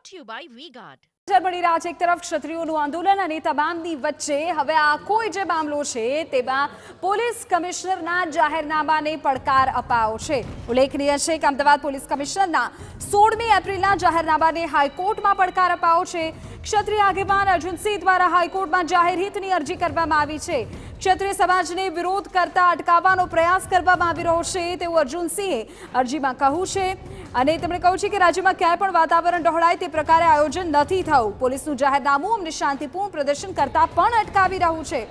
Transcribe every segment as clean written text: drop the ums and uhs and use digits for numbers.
brought to you by V-Guard. બની રહ્યા છે એક તરફ ક્ષત્રિયોનું આંદોલન અને તમામની વચ્ચે હવે આખો જે મામલો છે તેમાં પોલીસ કમિશનરના જાહેરનામાને પડકાર અપાયો છે। ઉલ્લેખનીય છે કે અમદાવાદ પોલીસ કમિશનરના 16મી એપ્રિલના જાહેરનામાને હાઈકોર્ટમાં પડકાર અપાયો છે। ક્ષત્રિય આગેવાન અર્જુનસિંહ દ્વારા હાઈકોર્ટમાં જાહેર હિતની અરજી કરવામાં આવી છે। ક્ષત્રિય સમાજને વિરોધ કરતા અટકાવવાનો પ્રયાસ કરવામાં આવી રહ્યો છે તેવું અર્જુનસિંહે અરજીમાં કહ્યું છે અને તેમણે કહ્યું છે કે રાજ્યમાં ક્યાંય પણ વાતાવરણ ડહોળાય તે પ્રકારે આયોજન નથી થયું। પોલીસનું જાહેરનામું અમને શાંતિપૂર્ણ પ્રદર્શન કરતા પણ અટકાવી રહ્યું છે।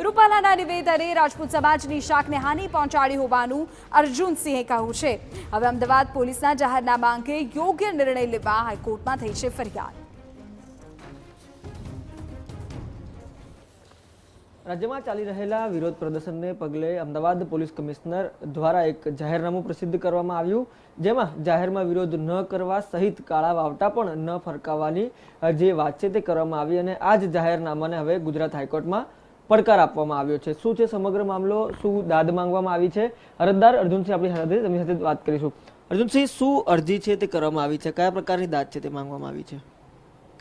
રૂપાલાના નિવેદને રાજપૂત સમાજની શાખને હાનિ પહોંચાડી હોવાનું અર્જુનસિંહે કહ્યું છે। હવે અમદાવાદ પોલીસના જાહેરનામા અંગે યોગ્ય નિર્ણય લેવા હાઈકોર્ટમાં થઈ છે ફરિયાદ। રાજ્યમાં ચાલી રહેલા વિરોધ પ્રદર્શનને પગલે અમદાવાદ પોલીસ કમિશનર દ્વારા એક જાહેરનામું પ્રસિદ્ધ કરવામાં આવ્યું, જેમાં જાહેરમાં વિરોધ ન કરવા સહિત કાળા વાવટા પણ ન ફરકાવવાની જે વાત છે તે કરવામાં આવી અને આ જ જાહેરનામાને હવે ગુજરાત હાઈકોર્ટમાં પડકાર આપવામાં આવ્યો છે। શું છે સમગ્ર મામલો, શું દાદ માંગવામાં આવી છે? અરજદાર અર્જુનસિંહ આપણી સાથે તેમની સાથે વાત કરીશું। અર્જુનસિંહ, શું અરજી છે તે કરવામાં આવી છે, કયા પ્રકારની દાદ છે તે માંગવામાં આવી છે?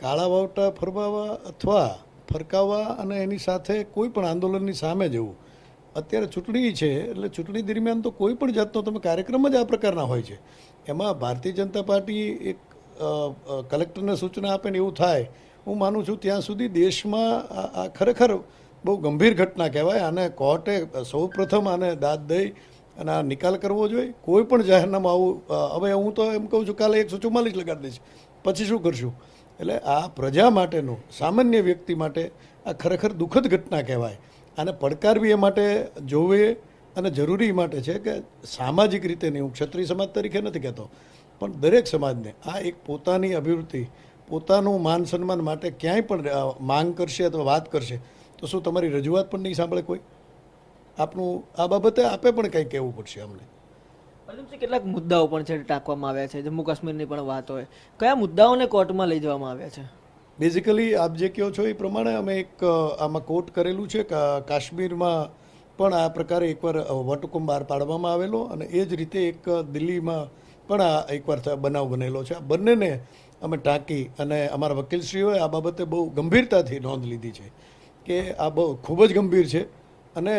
કાળા વાવટા ફરમાવવા અથવા ફરકાવવા અને એની સાથે કોઈ પણ આંદોલનની સામે જવું। અત્યારે ચૂંટણી છે એટલે ચૂંટણી દરમિયાન તો કોઈ પણ જાતનો તમે કાર્યક્રમ જ આ પ્રકારના હોય છે। એમાં ભારતીય જનતા પાર્ટી એક કલેક્ટરને સૂચના આપે ને એવું થાય, હું માનું છું ત્યાં સુધી દેશમાં આ ખરેખર બહુ ગંભીર ઘટના કહેવાય। આને કોર્ટે સૌ પ્રથમ આને દાદ દઈ અને આ નિકાલ કરવો જોઈએ। કોઈ પણ જાહેરનામું આવું હવે હું તો એમ કહું છું કાલે 144 લગાડી દઈશ, પછી શું કરશું? એટલે આ પ્રજા માટેનું, સામાન્ય વ્યક્તિ માટે આ ખરેખર દુઃખદ ઘટના કહેવાય। આને પડકારવી એ માટે જોવે અને જરૂરી માટે છે કે સામાજિક રીતે નહીં, હું ક્ષત્રિય સમાજ તરીકે નથી કહેતો, પણ દરેક સમાજને આ એક પોતાની અભિવૃદ્ધિ, પોતાનું માન સન્માન માટે ક્યાંય પણ માંગ કરશે અથવા વાત કરશે તો શું તમારી રજૂઆત પણ નહીં સાંભળે કોઈ? આપનું આ બાબતે આપે પણ કંઈ કહેવું પડશે અમને। અર્જુનસિંહ, કેટલાક મુદ્દાઓ પણ છે ટાંકવામાં આવ્યા છે, જમ્મુ કાશ્મીરની પણ વાત હોય, કયા મુદ્દાઓને કોર્ટમાં લઈ જવામાં આવ્યા છે? બેઝિકલી આપ જે કહો છો એ પ્રમાણે અમે એક આમાં કોર્ટ કરેલું છે કે કાશ્મીરમાં પણ આ પ્રકારે એકવાર વટહુકમ બહાર પાડવામાં આવેલો અને એ જ રીતે એક દિલ્હીમાં પણ આ એકવાર બનાવ બનેલો છે। આ બંનેને અમે ટાંકી અને અમારા વકીલશ્રીઓએ આ બાબતે બહુ ગંભીરતાથી નોંધ લીધી છે કે આ બહુ ખૂબ જ ગંભીર છે અને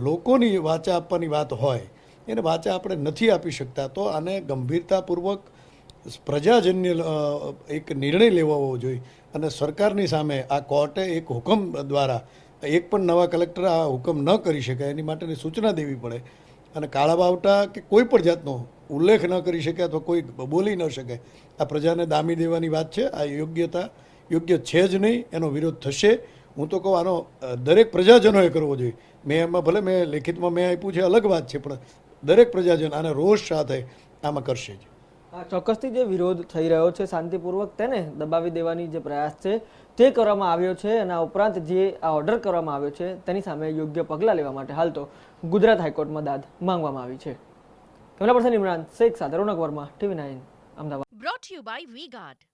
લોકોની વાચા આપવાની વાત હોય એને વાચા આપણે નથી આપી શકતા, તો આને ગંભીરતાપૂર્વક પ્રજાજન્ય એક નિર્ણય લેવો જોઈએ અને સરકારની સામે આ કોર્ટે એક હુકમ દ્વારા એક પણ નવા કલેક્ટર આ હુકમ ન કરી શકે એની માટેની સૂચના દેવી પડે અને કાળા વાવટા કે કોઈ પણ જાતનો ઉલ્લેખ ન કરી શકે અથવા કોઈ બોલી ન શકે, આ પ્રજાને દામી દેવાની વાત છે। આ યોગ્ય છે જ નહીં, એનો વિરોધ થશે। હું તો કહું આનો દરેક પ્રજાજનોએ કરવો જોઈએ। મેં એમાં ભલે મેં લેખિતમાં મેં આપ્યું છે અલગ વાત છે, પણ દરેક પ્રજાજન આને રોષ સાથે આમાં કરશે જ। ચોક્કસથી જે વિરોધ થઈ રહ્યો છે શાંતિપૂર્વક તેને દબાવી દેવાની જે પ્રયાસ છે તે કરવામાં આવ્યો છે અને આ ઉપરાંત જે આ ઓર્ડર કરવામાં આવ્યો છે તેની સામે યોગ્ય પગલાં લેવા માટે હાલ તો ગુજરાત હાઈકોર્ટમાં દાદ માંગવામાં આવી છે। કેમેરા પર્સન ઇમરાન શેખ સાથે રોનક Verma, TV9 Ahmedabad. Brought to you by V-Guard.